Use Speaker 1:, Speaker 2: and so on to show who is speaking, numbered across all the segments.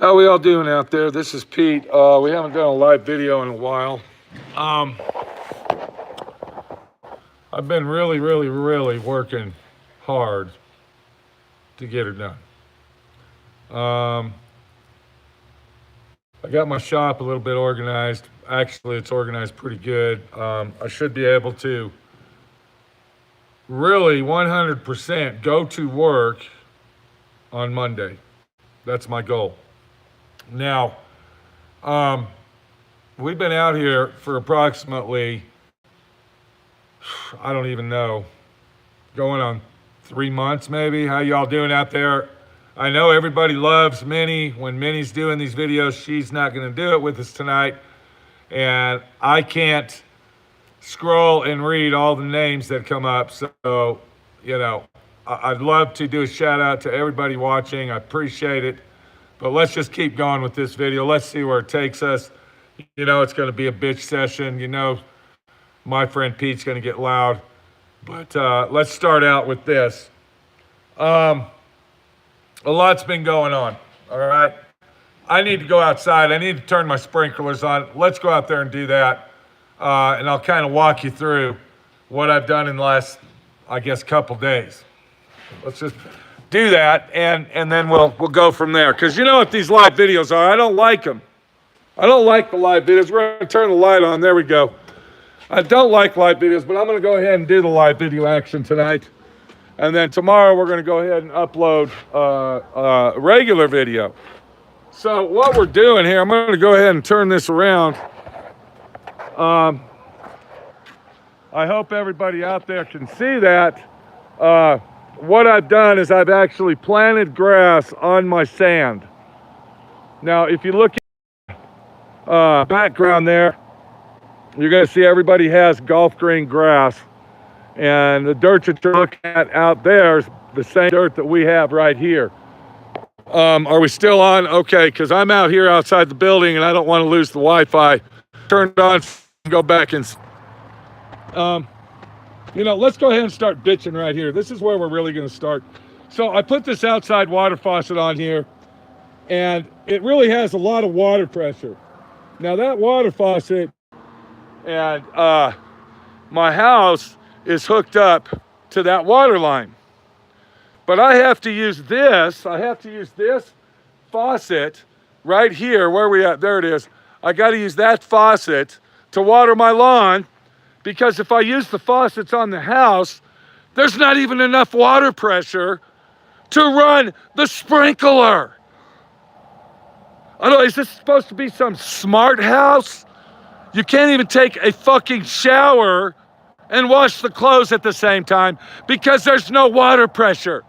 Speaker 1: How we all doing out there? This is Pete. We haven't done a live video in a while. I've been really working hard to get her done. I got my shop a little bit organized. Actually, it's organized pretty good. I should be able to really 100% go to work on Monday. That's my goal. Now, we've been out here for approximately, I don't even know, going on 3 months maybe. How y'all doing out there? I know everybody loves Minnie. When Minnie's doing these videos, she's not going to do it with us tonight. And I can't scroll and read all the names that come up. So, I'd love to do a shout out to everybody watching. I appreciate it. But let's just keep going with this video. Let's see where it takes us. It's going to be a bitch session. My friend Pete's going to get loud. But let's start out with this. A lot's been going on, all right? I need to go outside. I need to turn my sprinklers on. Let's go out there and do that. And I'll kind of walk you through what I've done in the last, couple days. Let's just do that, and then we'll go from there. Because you know what these live videos are. I don't like them. I don't like the live videos. We're going to turn the light on. There we go. I don't like live videos, but I'm going to go ahead and do the live video action tonight. And then tomorrow we're going to go ahead and upload a regular video. So what we're doing here, I'm going to go ahead and turn this around. I hope everybody out there can see that. What I've done is I've actually planted grass on my sand. Now, if you look at the background there, you're going to see everybody has golf green grass. And the dirt that you're looking at out there is the same dirt that we have right here. Are we still on? Okay, because I'm out here outside the building and I don't want to lose the Wi-Fi. Turn it on, go back and... let's go ahead and start bitching right here. This is where we're really going to start. So I put this outside water faucet on here, and it really has a lot of water pressure. Now that water faucet and my house is hooked up to that water line. But I have to use this. I have to use this faucet right here. Where are we at? There it is. I got to use that faucet to water my lawn, because if I use the faucets on the house, there's not even enough water pressure to run the sprinkler. I don't know, is this supposed to be some smart house? You can't even take a fucking shower and wash the clothes at the same time because there's no water pressure.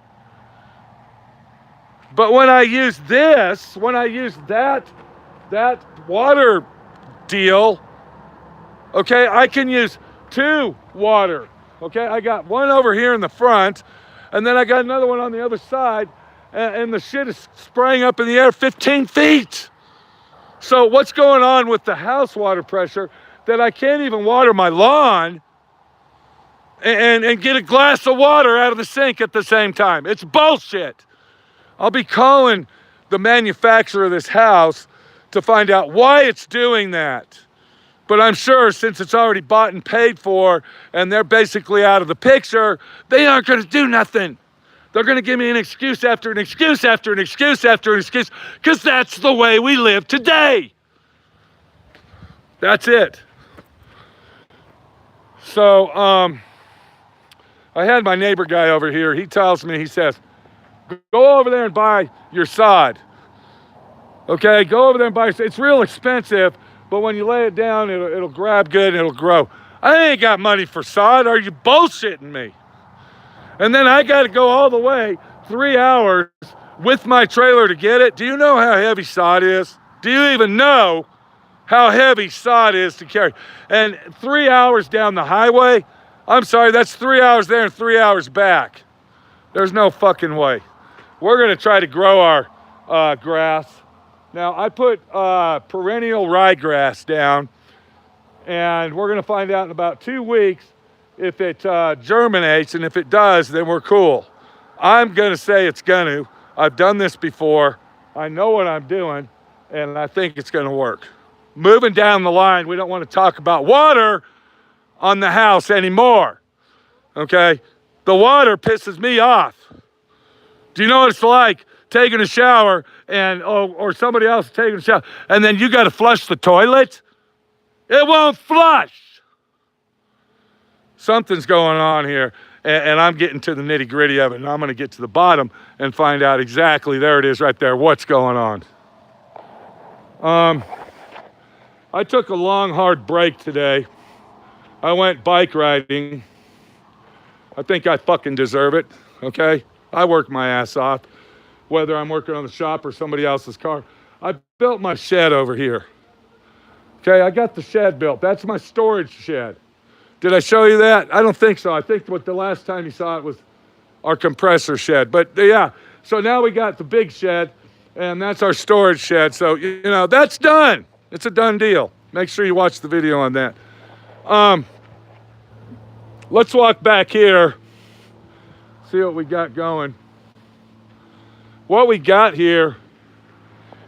Speaker 1: But when I use this, when I use that water deal, okay, I can use 2 water. Okay, I got one over here in the front, and then I got another one on the other side, and the shit is spraying up in the air 15 feet. So what's going on with the house water pressure that I can't even water my lawn and get a glass of water out of the sink at the same time? It's bullshit. I'll be calling the manufacturer of this house to find out why it's doing that. But I'm sure since it's already bought and paid for and they're basically out of the picture, they aren't going to do nothing. They're going to give me an excuse after an excuse after an excuse after an excuse, because that's the way we live today. That's it. So I had my neighbor guy over here. He tells me, he says, go over there and buy your sod. Okay, go over there and buy your sod. It's real expensive, but when you lay it down, it'll grab good and it'll grow. I ain't got money for sod. Are you bullshitting me? And then I got to go all the way 3 hours with my trailer to get it. Do you know how heavy sod is? Do you even know how heavy sod is to carry? And 3 hours down the highway, I'm sorry, that's 3 hours there and 3 hours back. There's no fucking way. We're going to try to grow our grass. Now, I put perennial ryegrass down, and we're going to find out in about 2 weeks if it germinates, and if it does, then we're cool. I'm going to say it's going to. I've done this before. I know what I'm doing, and I think it's going to work. Moving down the line, we don't want to talk about water on the house anymore, okay? The water pisses me off. Do you know what it's like taking a shower and or somebody else taking a shower, and then you got to flush the toilet? It won't flush. Something's going on here, and I'm getting to the nitty gritty of it, and I'm going to get to the bottom and find out exactly, there it is right there, what's going on. I took a long, hard break today. I went bike riding. I think I fucking deserve it, okay? I work my ass off, whether I'm working on the shop or somebody else's car. I built my shed over here. Okay, I got the shed built. That's my storage shed. Did I show you that? I don't think so. I think what the last time you saw it was our compressor shed. But yeah, so now we got the big shed, and that's our storage shed. So, you know, that's done. It's a done deal. Make sure you watch the video on that. Let's walk back here, see what we got going. What we got here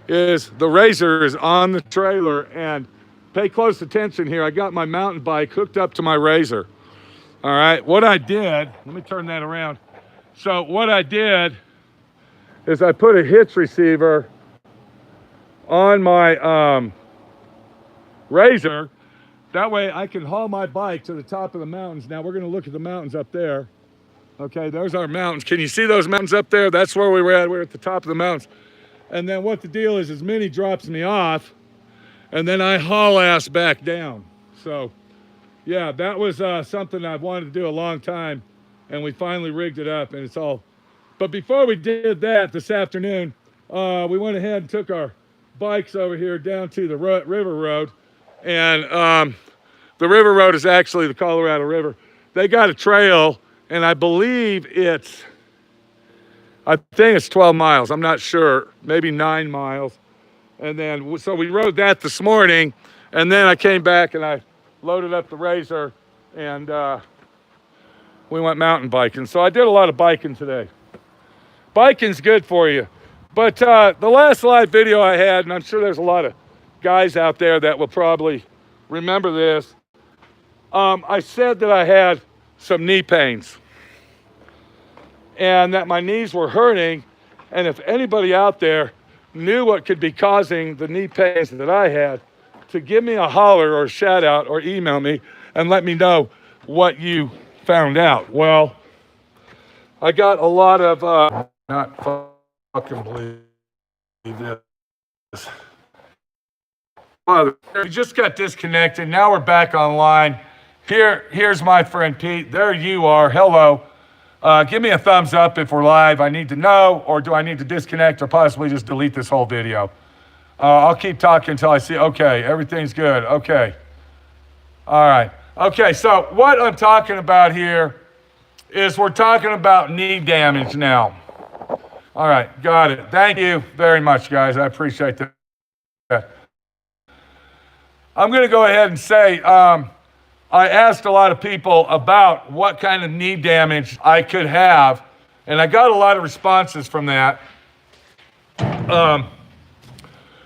Speaker 1: is the RZR is on the trailer, and pay close attention here. I got my mountain bike hooked up to my RZR. All right, what I did, let me turn that around. So what I did is I put a hitch receiver on my RZR. That way I can haul my bike to the top of the mountains. Now we're gonna look at the mountains up there. Okay, there's our mountains. Can you see those mountains up there? That's where we were at. We're at the top of the mountains. And then what the deal is Minnie drops me off, and then I haul ass back down. So yeah, that was something I've wanted to do a long time, and we finally rigged it up, and it's all. But before we did that this afternoon, we went ahead and took our bikes over here down to the river road. And the river road is actually the Colorado River. They got a trail, and I believe I think it's 12 miles. I'm not sure, maybe 9 miles. And then, so we rode that this morning, and then I came back and I loaded up the RZR, and we went mountain biking. So I did a lot of biking today. Biking's good for you. But the last live video I had, and I'm sure there's a lot of guys out there that will probably remember this, I said that I had some knee pains and that my knees were hurting, and if anybody out there knew what could be causing the knee pains that I had, to give me a holler or a shout out or email me and let me know what you found out. Well, I got a lot of not fucking believe this. We just got disconnected. Now we're back online. Here's my friend Pete. There you are. Hello. Give me a thumbs up if we're live. I need to know, or do I need to disconnect or possibly just delete this whole video? I'll keep talking until I see, okay, everything's good. Okay. All right. Okay, so what I'm talking about here is we're talking about knee damage now. All right, got it. Thank you very much, guys. I appreciate that. I'm going to go ahead and say, I asked a lot of people about what kind of knee damage I could have, and I got a lot of responses from that.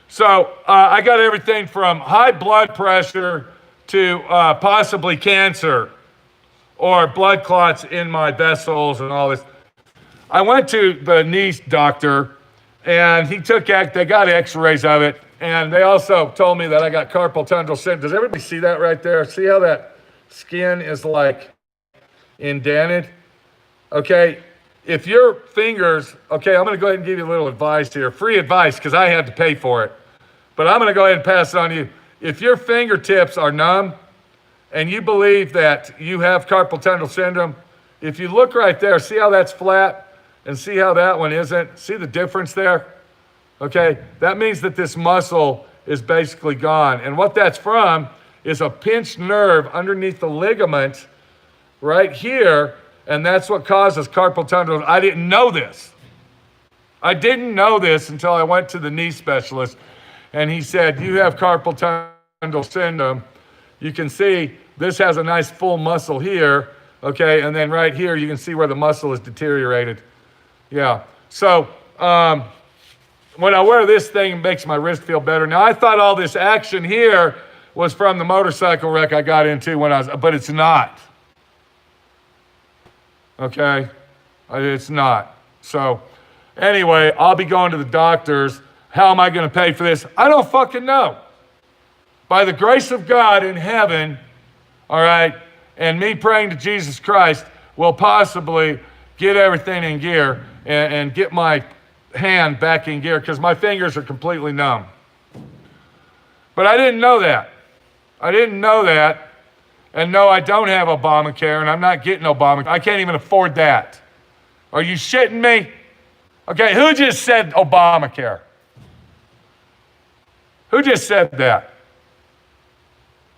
Speaker 1: So I got everything from high blood pressure to possibly cancer or blood clots in my vessels and all this. I went to the knee doctor, and they got x-rays of it, and they also told me that I got carpal tunnel syndrome. Does everybody see that right there? See how that skin is like indented? Okay, if your fingers, okay, I'm gonna go ahead and give you a little advice here, free advice, because I had to pay for it, but I'm gonna go ahead and pass it on to you. If your fingertips are numb and you believe that you have carpal tunnel syndrome, if you look right there, see how that's flat and see how that one isn't? See the difference there? Okay, that means that this muscle is basically gone. And what that's from is a pinched nerve underneath the ligament right here, and that's what causes carpal tunnel. I didn't know this. I didn't know this until I went to the knee specialist, and he said, you have carpal tunnel syndrome. You can see this has a nice full muscle here, okay, and then right here you can see where the muscle is deteriorated. Yeah, so when I wear this thing, it makes my wrist feel better. Now, I thought all this action here was from the motorcycle wreck I got into but it's not. Okay? It's not. So, anyway, I'll be going to the doctors. How am I going to pay for this? I don't fucking know. By the grace of God in heaven, all right, and me praying to Jesus Christ, will possibly get everything in gear and get my hand back in gear because my fingers are completely numb. But I didn't know that. I didn't know that. And no, I don't have Obamacare, and I'm not getting Obamacare. I can't even afford that. Are you shitting me? Okay, who just said Obamacare? Who just said that?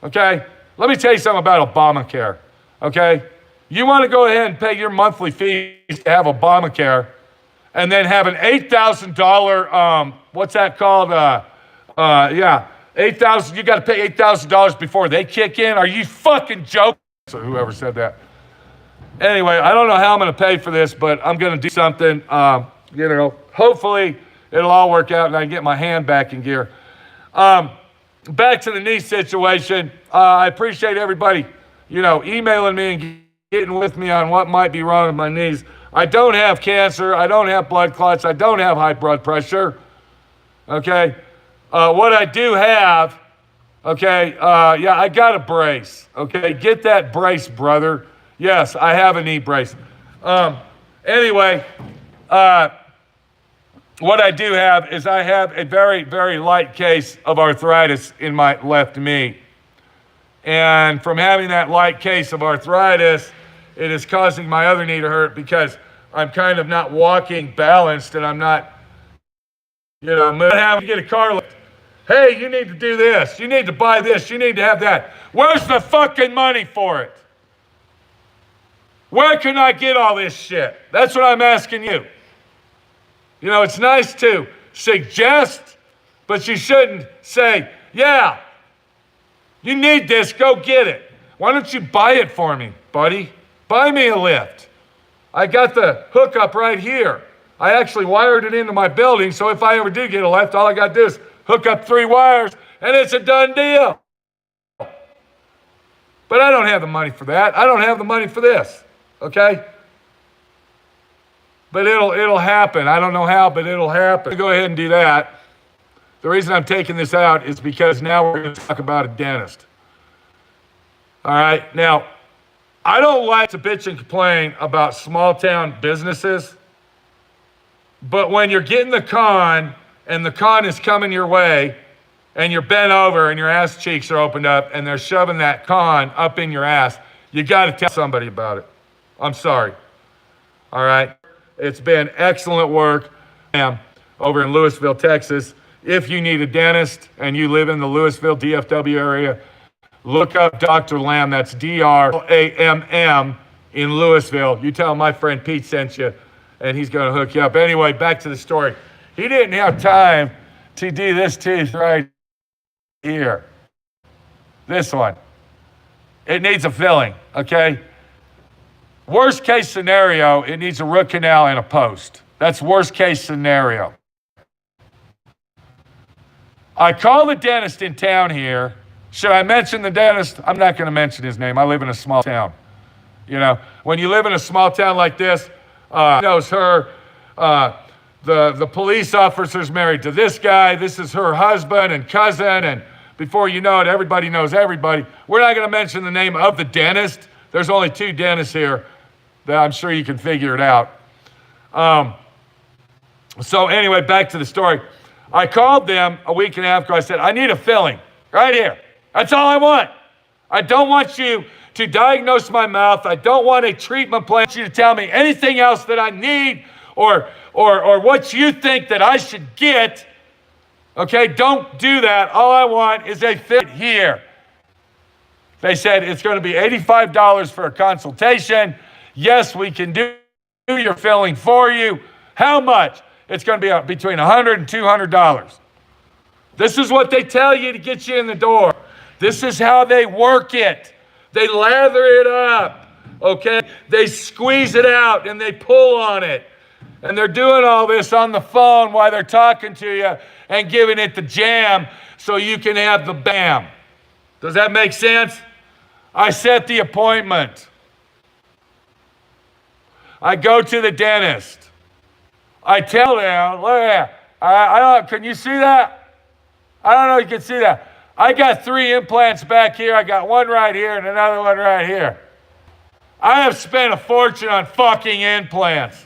Speaker 1: Okay, let me tell you something about Obamacare. Okay, you want to go ahead and pay your monthly fees to have Obamacare, and then have an $8,000, what's that called? $8,000. You got to pay $8,000 before they kick in. Are you fucking joking? So whoever said that. Anyway, I don't know how I'm going to pay for this, but I'm going to do something. Hopefully it'll all work out and I can get my hand back in gear. Back to the knee situation. I appreciate everybody, emailing me and getting with me on what might be wrong with my knees. I don't have cancer. I don't have blood clots. I don't have high blood pressure. Okay. What I do have, I got a brace. Okay. Get that brace, brother. Yes, I have a knee brace. Anyway, what I do have is I have a very, very light case of arthritis in my left knee. And from having that light case of arthritis, it is causing my other knee to hurt because I'm kind of not walking balanced and I'm not, having to get a car lift. Hey, you need to do this. You need to buy this. You need to have that. Where's the fucking money for it? Where can I get all this shit? That's what I'm asking you. It's nice to suggest, but you shouldn't say, yeah, you need this, go get it. Why don't you buy it for me, buddy? Buy me a lift. I got the hookup right here. I actually wired it into my building, so if I ever do get a lift, all I got to do is hook up 3 wires, and it's a done deal. But I don't have the money for that. I don't have the money for this, okay? But it'll happen. I don't know how, but it'll happen. Go ahead and do that. The reason I'm taking this out is because now we're going to talk about a dentist. All right? Now, I don't like to bitch and complain about small town businesses, but when you're getting the con and the con is coming your way and you're bent over and your ass cheeks are opened up and they're shoving that con up in your ass, you got to tell somebody about it. I'm sorry. All right? It's been excellent work over in Lewisville, Texas. If you need a dentist and you live in the Lewisville, DFW area, look up Dr. Lamb. That's DRAMM in Lewisville. You tell my friend Pete sent you, and he's going to hook you up. Anyway, back to the story. He didn't have time to do this tooth right here. This one. It needs a filling, okay? Worst case scenario, it needs a root canal and a post. That's worst case scenario. I call the dentist in town here. Should I mention the dentist? I'm not going to mention his name. I live in a small town. When you live in a small town like this, knows her. The police officer's married to this guy. This is her husband and cousin. And before you know it, everybody knows everybody. We're not going to mention the name of the dentist. There's only 2 dentists here. I'm sure you can figure it out. So anyway, back to the story. I called them a week and a half ago. I said, I need a filling right here. That's all I want. I don't want you to diagnose my mouth. I don't want a treatment plan. I want you to tell me anything else that I need or what you think that I should get. Okay, don't do that. All I want is a fit here. They said it's going to be $85 for a consultation. Yes, we can do your filling for you. How much? It's going to be between $100 and $200. This is what they tell you to get you in the door. This is how they work it. They lather it up, okay? They squeeze it out and they pull on it. And they're doing all this on the phone while they're talking to you and giving it the jam so you can have the bam. Does that make sense? I set the appointment. I go to the dentist. I tell them, look at that. Can you see that? I don't know if you can see that. I got 3 implants back here. I got one right here and another one right here. I have spent a fortune on fucking implants.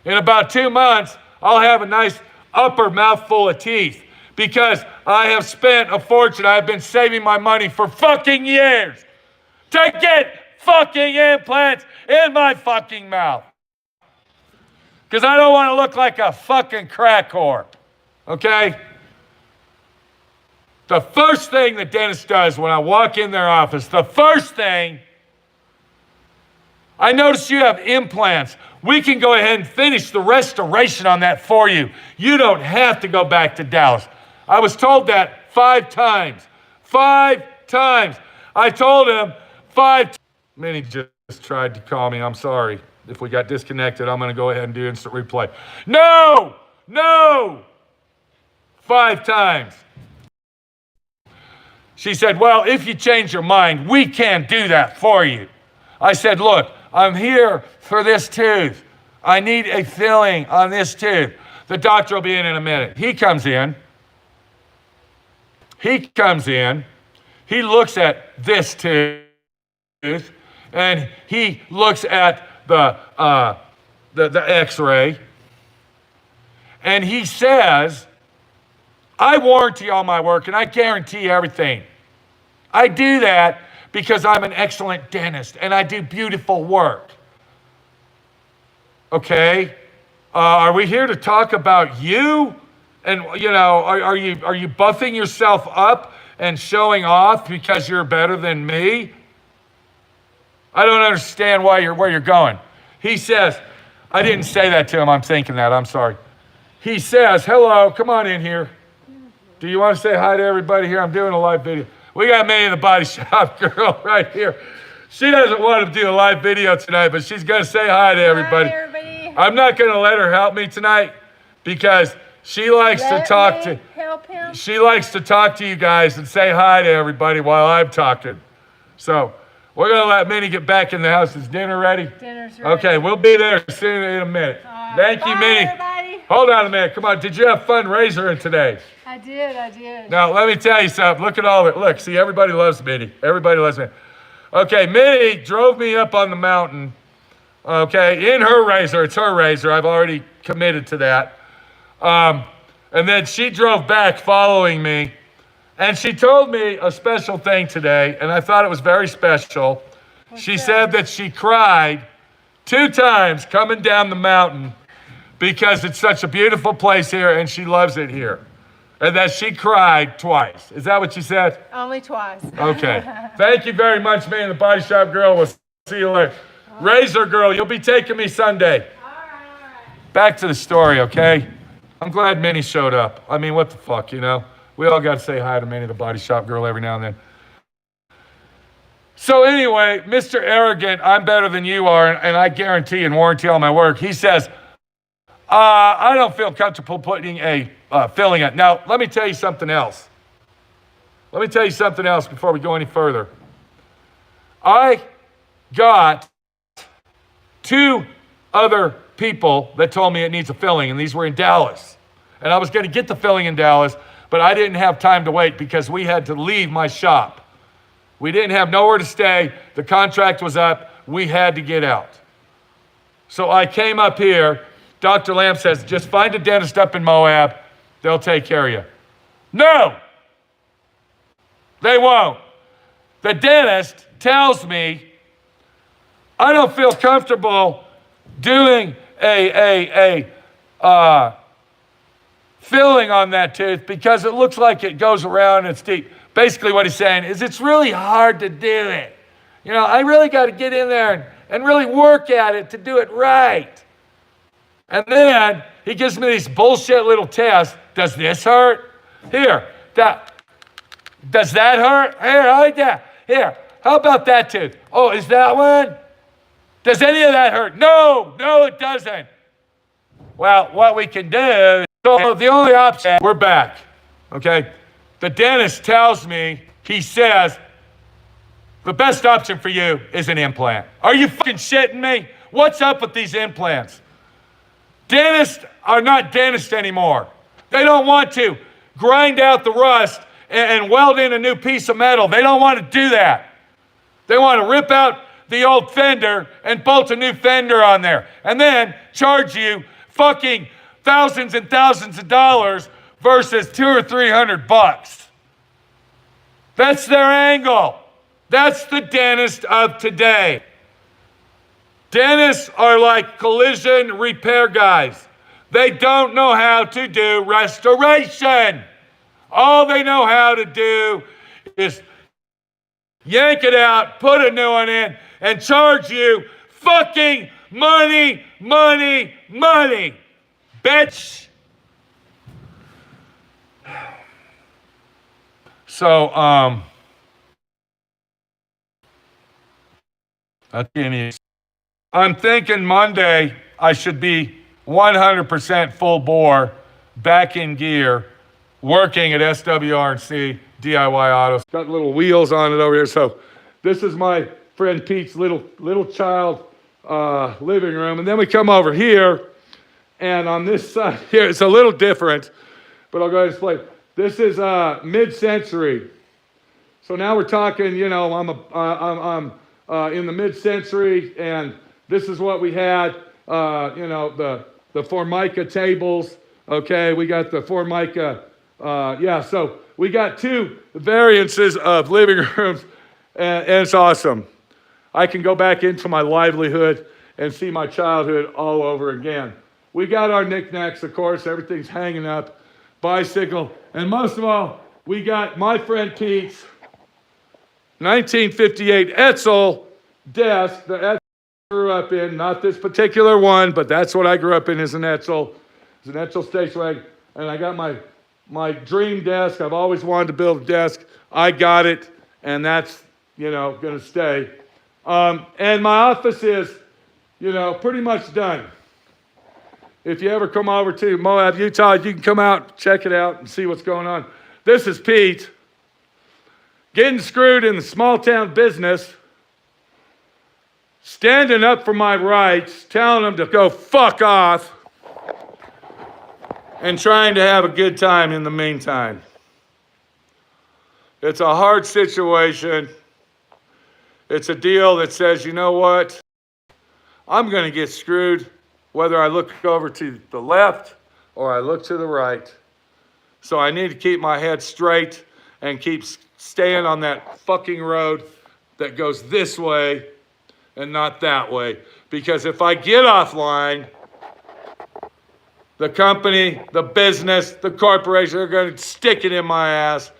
Speaker 1: In about 2 months, I'll have a nice upper mouthful of teeth because I have spent a fortune. I've been saving my money for fucking years to get fucking implants in my fucking mouth. Because I don't want to look like a fucking crack whore. Okay? The first thing the dentist does when I walk in their office, the first thing, I notice you have implants. We can go ahead and finish the restoration on that for you. You don't have to go back to Dallas. I was told that 5 times. 5 times. I told him 5 times. Minnie just tried to call me. I'm sorry. If we got disconnected, I'm going to go ahead and do instant replay. No! No! 5 times. She said, well, if you change your mind, we can't do that for you. I said, look, I'm here for this tooth. I need a filling on this tooth. The doctor will be in a minute. He comes in. He looks at this tooth, and he looks at the x-ray, and he says, I warranty all my work, and I guarantee everything. I do that because I'm an excellent dentist, and I do beautiful work. Okay? Are we here to talk about you? And, you know, are you buffing yourself up and showing off because you're better than me? I don't understand where you're going. He says, I didn't say that to him. I'm thinking that. I'm sorry. He says, hello, come on in here. Do you want to say hi to everybody here? I'm doing a live video. We got Minnie the Body Shop girl right here. She doesn't want to do a live video tonight, but she's going to say hi to everybody.
Speaker 2: Hi, everybody.
Speaker 1: I'm not going to let her help me tonight because she likes to talk to
Speaker 2: help him.
Speaker 1: She likes to talk to you guys and say hi to everybody while I'm talking. So we're going to let Minnie get back in the house. Is dinner ready?
Speaker 2: Dinner's ready.
Speaker 1: Okay, we'll be there soon in a minute. Thank you,
Speaker 2: Bye,
Speaker 1: Minnie.
Speaker 2: everybody.
Speaker 1: Hold on a minute. Come on. Did you have fun razoring today?
Speaker 2: I did.
Speaker 1: Now, let me tell you something. Look at all of it. Look, see, everybody loves Minnie. Everybody loves Minnie. Okay, Minnie drove me up on the mountain, okay, in her razor. It's her razor. I've already committed to that. And then she drove back following me, and she told me a special thing today, and I thought it was very special. She said that she cried 2 times coming down the mountain because it's such a beautiful place here, and she loves it here. And that she cried twice. Is that what you said?
Speaker 2: Only twice.
Speaker 1: Okay. Thank you very much, man. The Body Shop girl. We'll see you later. Razor girl, you'll be taking me Sunday.
Speaker 2: All right.
Speaker 1: Back to the story, okay? I'm glad Minnie showed up. I mean, what the fuck, you know? We all got to say hi to Minnie, the Body Shop girl, every now and then. So anyway, Mr. Arrogant, I'm better than you are, and I guarantee and warranty all my work. He says, I don't feel comfortable putting a filling it. Now, let me tell you something else. Let me tell you something else before we go any further. I got 2 other people that told me it needs a filling, and these were in Dallas. And I was going to get the filling in Dallas, but I didn't have time to wait because we had to leave my shop. We didn't have nowhere to stay. The contract was up. We had to get out. So I came up here. Dr. Lamb says, just find a dentist up in Moab. They'll take care of you. No, they won't. The dentist tells me I don't feel comfortable doing a filling on that tooth because it looks like it goes around and it's deep. Basically what he's saying is it's really hard to do it. You know, I really got to get in there and really work at it to do it right. And then he gives me these bullshit little tests. Does this hurt? Here, does that hurt? Here, I like that. Here, how about that tooth? Oh, is that one? Does any of that hurt? No, it doesn't. Well, what we can do, so the only option, we're back, okay? The dentist tells me, he says, the best option for you is an implant. Are you fucking shitting me? What's up with these implants? Dentists are not dentists anymore. They don't want to grind out the rust and weld in a new piece of metal. They don't want to do that. They want to rip out the old fender and bolt a new fender on there and then charge you fucking thousands and thousands of dollars versus $200 or $300. That's their angle. That's the dentist of today. Dentists are like collision repair guys. They don't know how to do restoration. All they know how to do is yank it out, put a new one in, and charge you fucking money, money, money. Bitch. So, I'm thinking Monday I should be 100% full bore, back in gear, working at SWRC DIY Autos. Got little wheels on it over here. So this is my friend Pete's little child living room. And then we come over here, and on this side here, it's a little different, but I'll go ahead and display. This is mid-century. So now we're talking, you know, I'm in the mid-century, and this is what we had, you know, the Formica tables, okay? We got the Formica, so we got two variances of living rooms, and it's awesome. I can go back into my livelihood and see my childhood all over again. We got our knickknacks, of course, everything's hanging up, bicycle, and most of all, we got my friend Pete's 1958 Edsel desk, the Edsel I grew up in, not this particular one, but that's what I grew up in, is an Edsel. It's an Edsel station wagon, and I got my dream desk. I've always wanted to build a desk. I got it, and that's, you know, gonna stay. And my office is, you know, pretty much done. If you ever come over to Moab, Utah, you can come out, check it out, and see what's going on. This is Pete, getting screwed in the small town business, standing up for my rights, telling them to go fuck off, and trying to have a good time in the meantime. It's a hard situation. It's a deal that says, you know what? I'm going to get screwed whether I look over to the left or I look to the right. So I need to keep my head straight and keep staying on that fucking road that goes this way and not that way. Because if I get offline, the company, the business, the corporation are going to stick it in my ass,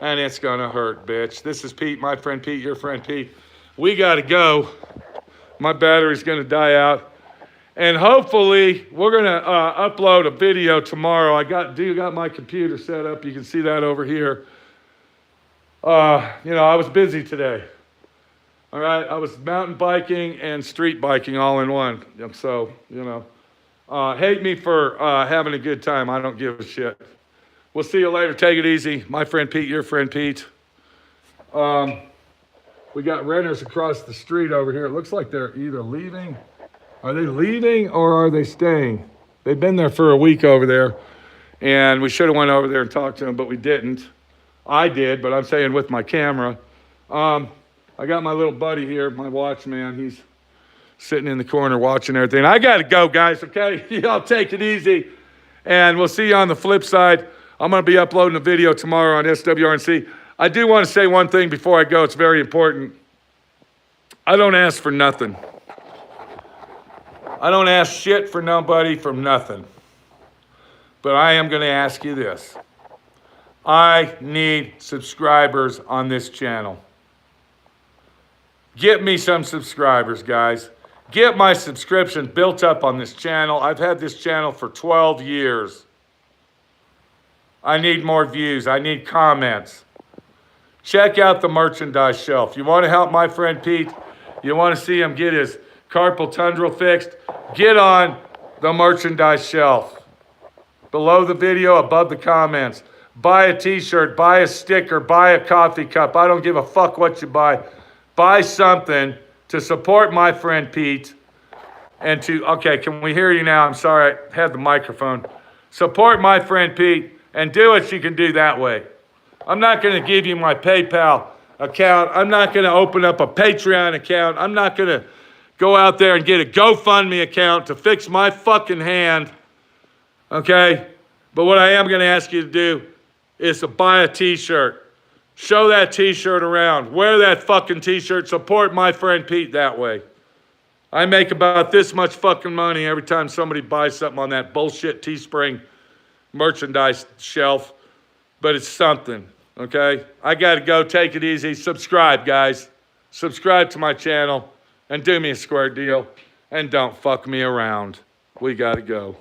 Speaker 1: and it's going to hurt, bitch. This is Pete, my friend Pete, your friend Pete. We got to go. My battery's going to die out. And hopefully, we're going to upload a video tomorrow. I got my computer set up. You can see that over here. You know, I was busy today. All right, I was mountain biking and street biking all in one. So, you know, hate me for having a good time. I don't give a shit. We'll see you later. Take it easy. My friend Pete, your friend Pete. We got renters across the street over here. It looks like they're either leaving. Are they leaving or are they staying? They've been there for a week over there, and we should have went over there and talked to them, but we didn't. I did, but I'm saying with my camera. I got my little buddy here, my watchman. He's sitting in the corner watching everything. I got to go, guys, okay? Y'all take it easy, and we'll see you on the flip side. I'm going to be uploading a video tomorrow on SWRC. I do want to say one thing before I go. It's very important. I don't ask for nothing. I don't ask shit for nobody from nothing. But I am going to ask you this. I need subscribers on this channel. Get me some subscribers, guys. Get my subscription built up on this channel. I've had this channel for 12 years. I need more views. I need comments. Check out the merchandise shelf. You want to help my friend Pete? You want to see him get his carpal tunnel fixed? Get on the merchandise shelf. Below the video, above the comments. Buy a t-shirt, buy a sticker, buy a coffee cup. I don't give a fuck what you buy. Buy something to support my friend Pete and to, okay, can we hear you now? I'm sorry, I had the microphone. Support my friend Pete and do what you can do that way. I'm not going to give you my PayPal account. I'm not going to open up a Patreon account. I'm not going to go out there and get a GoFundMe account to fix my fucking hand, okay? But what I am going to ask you to do is to buy a t-shirt. Show that t-shirt around. Wear that fucking t-shirt. Support my friend Pete that way. I make about this much fucking money every time somebody buys something on that bullshit Teespring merchandise shelf, but it's something, okay? I got to go. Take it easy. Subscribe, guys. Subscribe to my channel and do me a square deal and don't fuck me around. We got to go.